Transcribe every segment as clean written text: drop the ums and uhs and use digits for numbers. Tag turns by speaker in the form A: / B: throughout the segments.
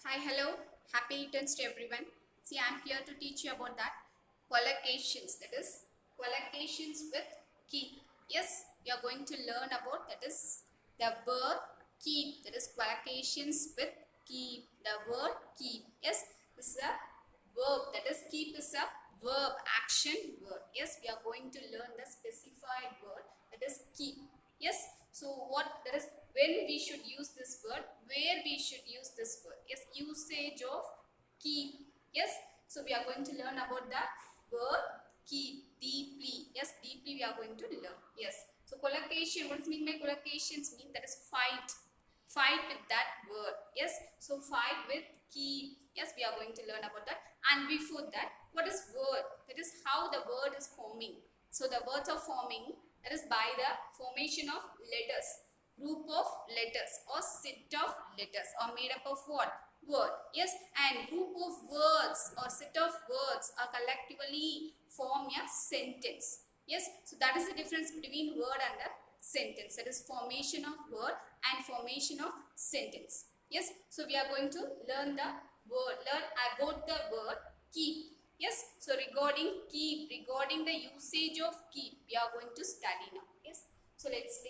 A: Hi, hello, happy returns to everyone. See, I'm here to teach you about that collocations, that is collocations with keep. Yes, we are going to learn about that is the verb keep, that is collocations with keep, the word keep. Yes, this is a verb, that is keep is a verb, action word. Yes, we are going to learn the specified word, that is keep. Yes, so what that is when we should use this word, where we should use this word. Yes, usage of keep. Yes, so we are going to learn about the verb keep deeply. Yes, deeply we are going to learn. Yes, so collocation, what does mean by collocations? Mean that is fight with that word. Yes, so fight with keep. Yes, we are going to learn about that. And before that, what is word? That is how the word is forming. So the words are forming, that is by the formation of letters, group of letters or set of letters are made up of what? Word. Yes, and group of words or set of words are collectively form a sentence. Yes, so that is the difference between word and a sentence. That is formation of word and formation of sentence. Yes, so we are going to learn about the word keep. Yes, so regarding keep, regarding the usage of keep, we are going to study now. Yes, so let's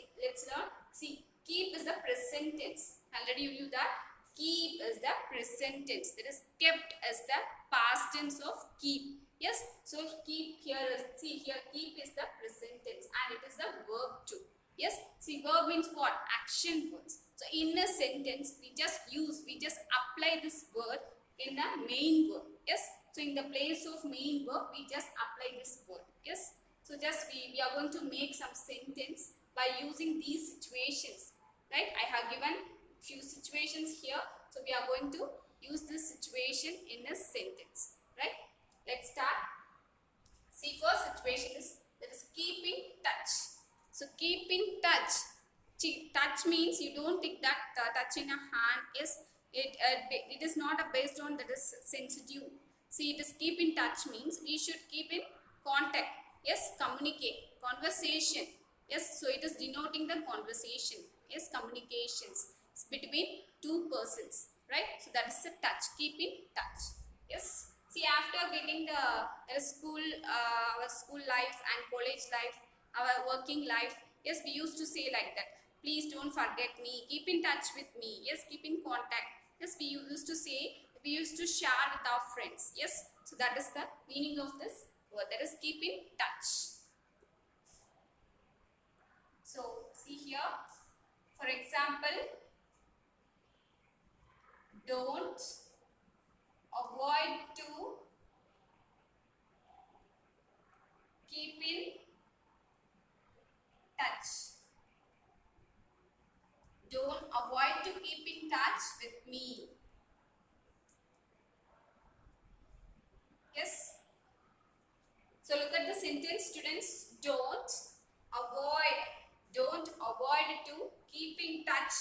A: learn. See, keep is the present tense. Already you knew that. Keep is the present tense. That is kept as the past tense of keep. Yes, so keep here is, see here, keep is the present tense and it is the verb too. Yes, see, verb means what? Action words. So in a sentence, we just apply this word in the main verb. Yes, so in the place of main verb, we just apply this word. Yes, so just we are going to make some sentence by using these situations. Right, I have given few situations here. So we are going to use this situation in a sentence. Right, let's start. See, first situation is that is keeping touch. So keeping touch. See, touch means you don't take that touch in a hand. Yes, it is not based on that is sensitive. See, it is keep in touch means we should keep in contact. Yes, communicate, conversation. Yes, so it is denoting the conversation. Yes, communications between two persons. Right, so that is the touch. Keep in touch. Yes. See, after getting the school, our school life and college life, our working life, yes, we used to say like that. Please don't forget me. Keep in touch with me. Yes, keep in contact. Yes, we used to say, we used to share with our friends. Yes, so that is the meaning of this word. That is keep in touch. So, see here, for example, don't, avoid to, keep in touch. Don't avoid to keep in touch with me. Yes. So look at the sentence, students. Don't avoid to keep in touch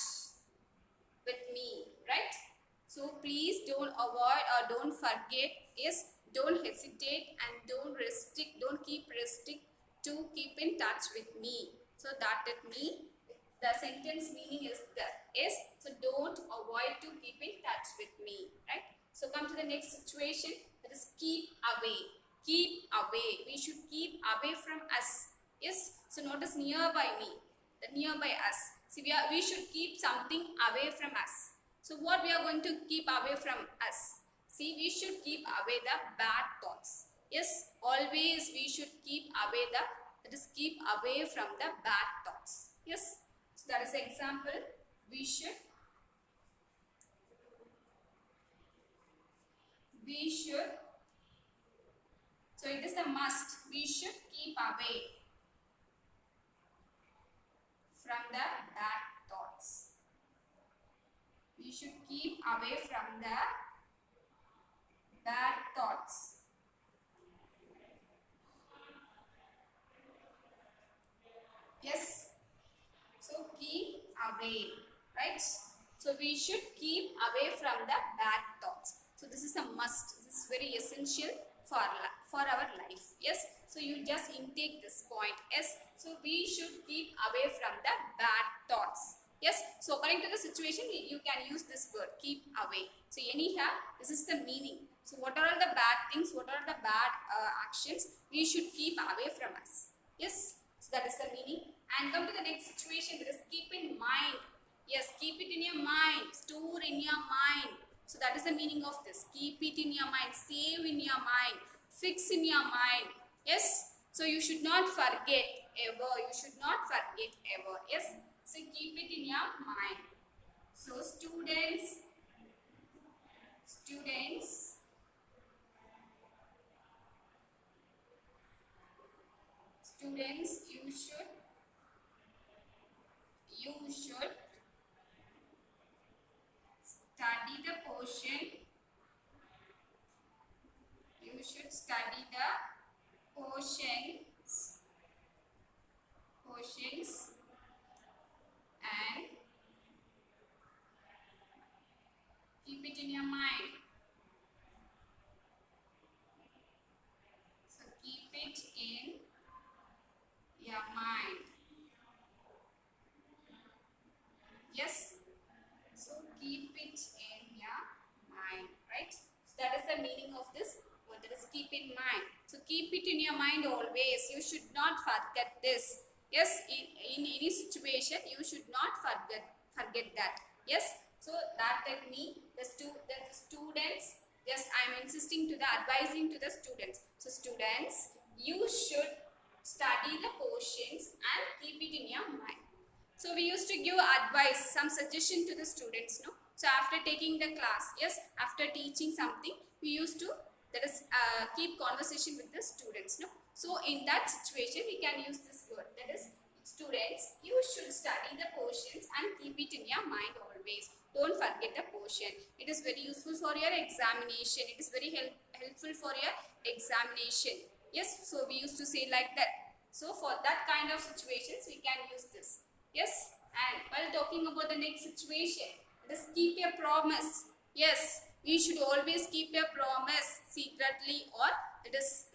A: with me, right? So please don't avoid or don't forget. Yes, don't hesitate and don't keep restrict to keep in touch with me. So that it mean the sentence meaning is that yes, so don't avoid to keep in touch with me, right? So come to the next situation, that is keep away. Keep away, we should keep away from us. Yes, so notice nearby me, the nearby us. See, we should keep something away from us. So what we are going to keep away from us? See, we should keep away the bad thoughts. Yes, always we should keep away that is keep away from the bad thoughts. Yes, so that is an example. We should, so it is a must. We should keep away from the bad thoughts. We should keep away from the bad thoughts. Yes, so keep away, right? So we should keep away from the bad thoughts. So this is a must. This is very essential for our life. Yes, so you just intake this point. Yes, so we should keep away from the bad thoughts. Yes, So according to the situation, you can use this word, keep away. So anyhow, this is the meaning. So what are the bad things, what are the bad actions we should keep away from us. Yes, so that is the meaning. And come to the next situation, that is keep in mind. Yes, keep it in your mind, store in your mind. So that is the meaning of this. Keep it in your mind, save in your mind, fix in your mind. Yes, so you should not forget ever. You should not forget ever. Yes, so keep it in your mind. So students, you should study the portion. You should study the portions and keep it in your mind. So keep it in your mind. Yes. So keep it in your mind, right? So that is the meaning of this word, that is keep in mind. So keep it in your mind always. You should not forget this. Yes, in any situation, you should not forget that. Yes. So that like me, the students, just I am insisting to the advising to the students. So students, you should study the portions and keep it in your mind. So we used to give advice, some suggestion to the students, no? So after taking the class, yes, after teaching something, we used to, that is, keep conversation with the students, no? So in that situation, we can use this word, that is, students, you should study the portions and keep it in your mind always. Don't forget the portion. It is very useful for your examination. It is very helpful for your examination. Yes, so we used to say like that. So for that kind of situations, we can use this. Yes, and while talking about the next situation, let us keep a promise. Yes, we should always keep a promise secretly, or it is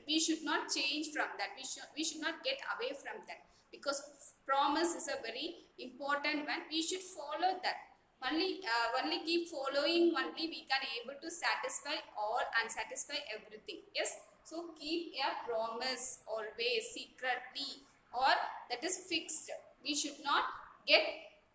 A: we should not change from that. We should not get away from that, because promise is a very important one. We should follow that. Only keep following. Only we can able to satisfy all and satisfy everything. Yes, so keep a promise always secretly, or that is fixed. We should not get,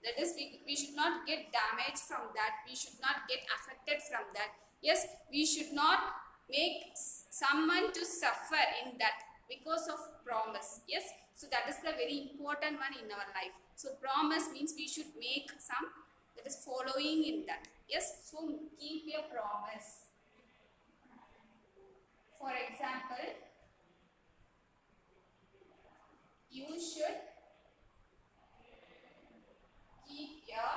A: that is, we should not get damaged from that. We should not get affected from that. Yes, we should not make someone to suffer in that because of promise. Yes, so that is the very important one in our life. So promise means we should make some, that is, following in that. Yes, so keep your promise. For example, you should keep your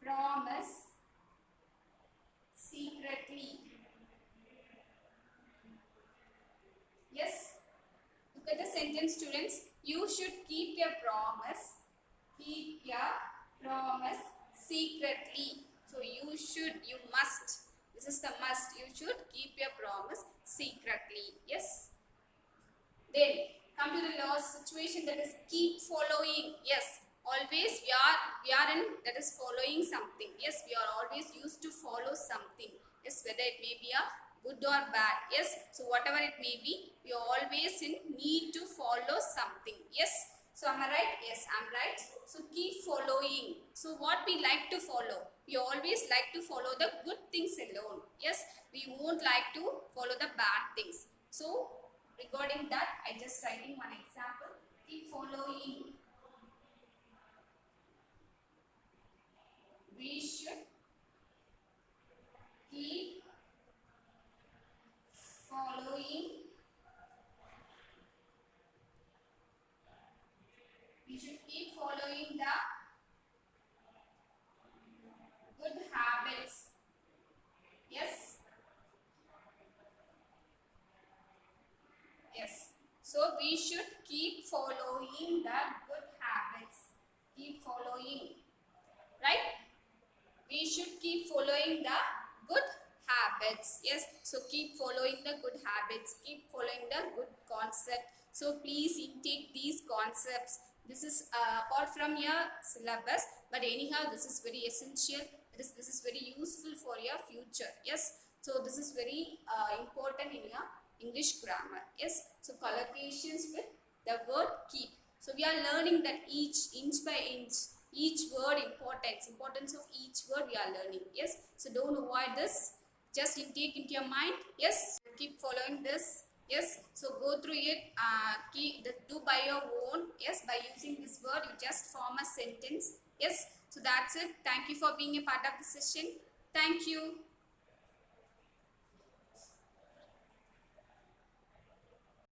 A: promise secretly. Yes, look at the sentence, students. You should keep your promise. Keep your promise secretly. So you should, you must. This is the must. You should keep your promise secretly. Yes. Then come to the last situation, that is keep following. Yes, always we are in, that is, following something. Yes, we are always used to follow something. Yes, whether it may be a good or bad. Yes, so whatever it may be, we are always in need to follow something. Yes, so am I right? Yes, I'm right. So keep following. So what we like to follow? We always like to follow the good things alone. Yes, we won't like to follow the bad things. So regarding that, I just writing one example. Keep following. We should keep following. We should keep following the good habits. Yes. Yes. So we should keep following the good habits. Keep following. Right? We should keep following the good habits. Yes, so keep following the good habits, keep following the good concept. So please intake these concepts, This is apart from your syllabus, but anyhow this is very essential. This is very useful for your future. Yes, so this is very important in your English grammar. Yes, so collocations with the word keep. So we are learning that each inch by inch, each word importance of each word we are learning. Yes, so don't avoid this, just intake into your mind. Yes, keep following this. Yes, so go through it, do by your own. Yes, by using this word you just form a sentence. Yes, so that's it. Thank you for being a part of the session. Thank you.